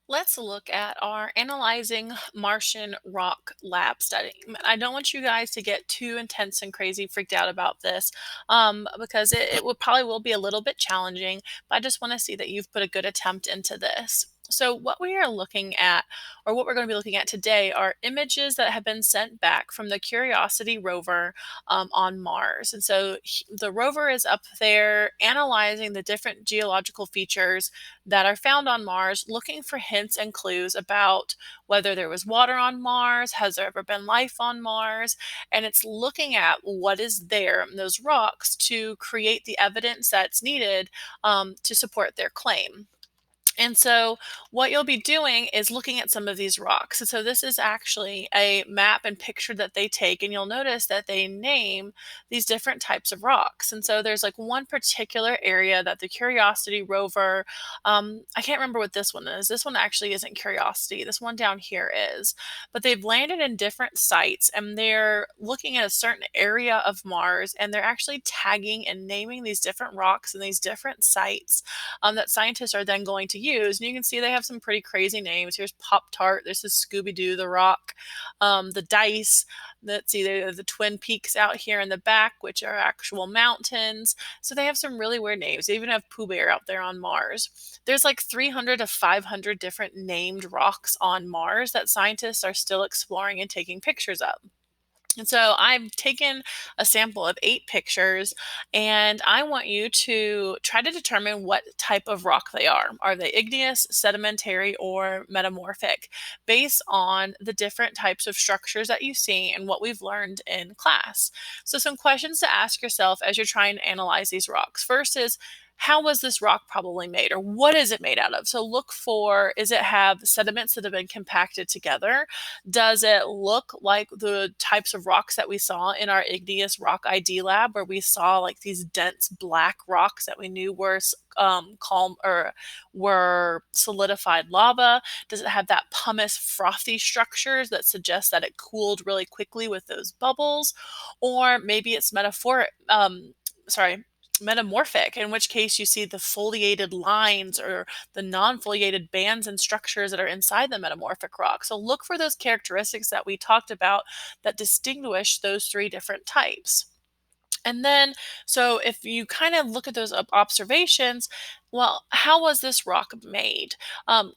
Let's look at our analyzing Martian rock lab study. I don't want you guys to get too intense and crazy freaked out about this because it would probably will be a little bit challenging, but I just want to see that you've put a good attempt into this. So what we are looking at, or what we're going to be looking at today, are images that have been sent back from the Curiosity rover on Mars. And so the rover is up there analyzing the different geological features that are found on Mars, looking for hints and clues about whether there was water on Mars, has there ever been life on Mars, and it's looking at what is there in those rocks to create the evidence that's needed to support their claim. And so what you'll be doing is looking at some of these rocks. And so this is actually a map and picture that they take, and you'll notice that they name these different types of rocks. And so there's like one particular area that the Curiosity rover, I can't remember what this one is. This one actually isn't Curiosity. This one down here is. But they've landed in different sites and they're looking at a certain area of Mars, and they're actually tagging and naming these different rocks and these different sites that scientists are then going to use. And you can see they have some pretty crazy names. Here's Pop Tart. This is Scooby Doo the Rock. The Dice. Let's see, the Twin Peaks out here in the back, which are actual mountains. So they have some really weird names. They even have Pooh Bear out there on Mars. There's like 300 to 500 different named rocks on Mars that scientists are still exploring and taking pictures of. And so I've taken a sample of 8 pictures, and I want you to try to determine what type of rock they are. Are they igneous, sedimentary, or metamorphic, based on the different types of structures that you see and what we've learned in class. So some questions to ask yourself as you're trying to analyze these rocks. First is, how was this rock probably made, or what is it made out of? So look for, is it have sediments that have been compacted together? Does it look like the types of rocks that we saw in our igneous rock ID lab, where we saw like these dense black rocks that we knew were calm or were solidified lava? Does it have that pumice frothy structures that suggest that it cooled really quickly with those bubbles? Or maybe it's metamorphic, in which case you see the foliated lines or the non-foliated bands and structures that are inside the metamorphic rock. So look for those characteristics that we talked about that distinguish those 3 different types. And then, so if you kind of look at those observations, well, how was this rock made?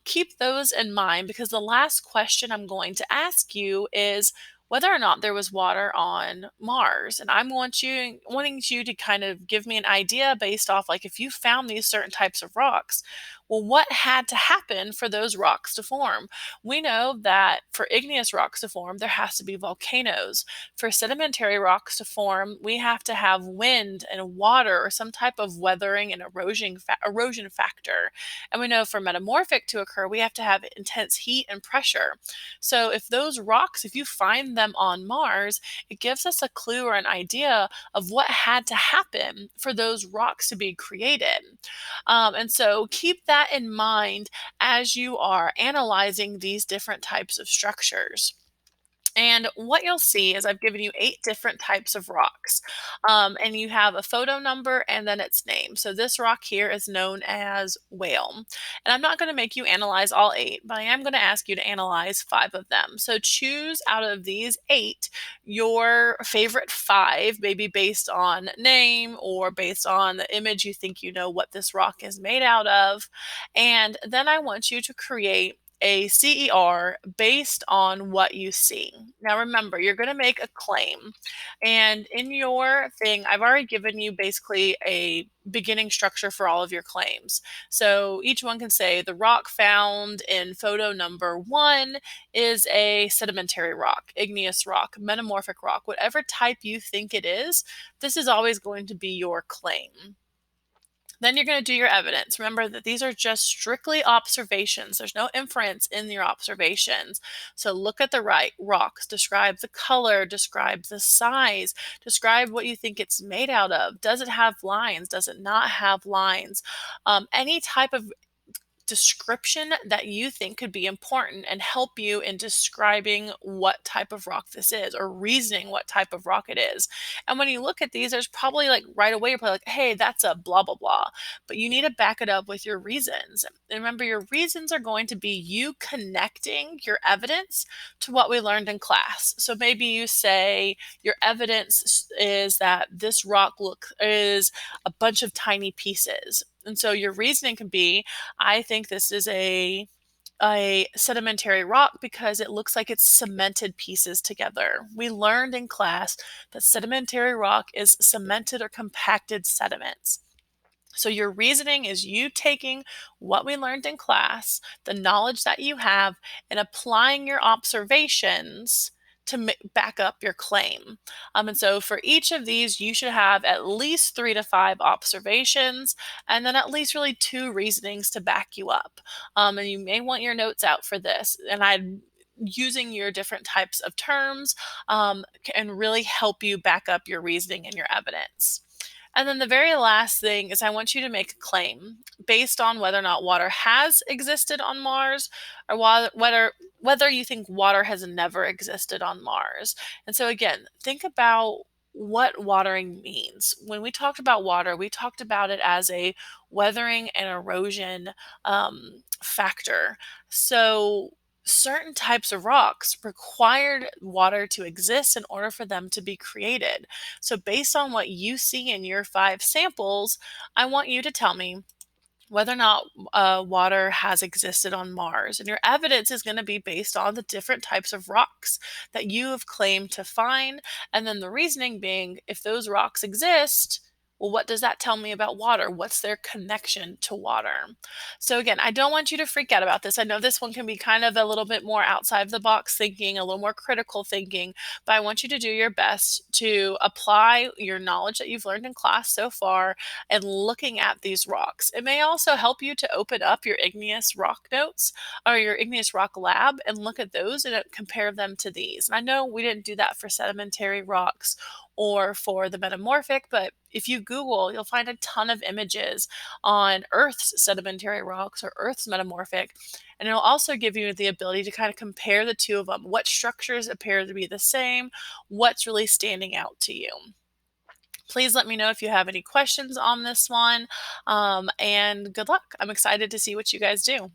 Keep those in mind, because the last question I'm going to ask you is whether or not there was water on Mars. And wanting you to kind of give me an idea based off, like, if you found these certain types of rocks, well, what had to happen for those rocks to form? We know that for igneous rocks to form, there has to be volcanoes. For sedimentary rocks to form, we have to have wind and water or some type of weathering and erosion factor. And we know for metamorphic to occur, we have to have intense heat and pressure. So if those rocks, if you find them on Mars, it gives us a clue or an idea of what had to happen for those rocks to be created. And so keep that in mind as you are analyzing these different types of structures. And what you'll see is I've given you 8 different types of rocks. And you have a photo number and then its name. So this rock here is known as whale. And I'm not going to make you analyze all 8, but I am going to ask you to analyze 5 of them. So choose out of these 8 your favorite 5, maybe based on name or based on the image you think you know what this rock is made out of. And then I want you to create a CER based on what you see. Now remember, you're going to make a claim. And in your thing, I've already given you basically a beginning structure for all of your claims. So each one can say the rock found in photo number 1 is a sedimentary rock, igneous rock, metamorphic rock, whatever type you think it is, this is always going to be your claim. Then you're going to do your evidence. Remember that these are just strictly observations. There's no inference in your observations. So look at the right rocks, describe the color, describe the size, describe what you think it's made out of. Does it have lines? Does it not have lines? Any type of description that you think could be important and help you in describing what type of rock this is or reasoning what type of rock it is. And when you look at these, there's probably like right away, you're probably like, hey, that's a blah, blah, blah. But you need to back it up with your reasons. And remember, your reasons are going to be you connecting your evidence to what we learned in class. So maybe you say your evidence is that this rock look is a bunch of tiny pieces. And so your reasoning can be, I think this is a sedimentary rock because it looks like it's cemented pieces together. We learned in class that sedimentary rock is cemented or compacted sediments. So your reasoning is you taking what we learned in class, the knowledge that you have, and applying your observations to back up your claim. And so for each of these, you should have at least 3 to 5 observations, and then at least really 2 reasonings to back you up. And you may want your notes out for this. And using your different types of terms can really help you back up your reasoning and your evidence. And then the very last thing is I want you to make a claim based on whether or not water has existed on Mars or whether you think water has never existed on Mars. And so again, think about what watering means. When we talked about water, we talked about it as a weathering and erosion factor. So certain types of rocks required water to exist in order for them to be created. So, based on what you see in your 5 samples, I want you to tell me whether or not water has existed on Mars. And your evidence is going to be based on the different types of rocks that you have claimed to find. And then the reasoning being, if those rocks exist, well, what does that tell me about water? What's their connection to water? So, again, I don't want you to freak out about this. I know this one can be kind of a little bit more outside of the box thinking, a little more critical thinking, but I want you to do your best to apply your knowledge that you've learned in class so far and looking at these rocks. It may also help you to open up your igneous rock notes or your igneous rock lab and look at those and compare them to these. And I know we didn't do that for sedimentary rocks or for the metamorphic, but if you Google, you'll find a ton of images on Earth's sedimentary rocks or Earth's metamorphic. And it'll also give you the ability to kind of compare the two of them. What structures appear to be the same? What's really standing out to you? Please let me know if you have any questions on this one. And good luck. I'm excited to see what you guys do.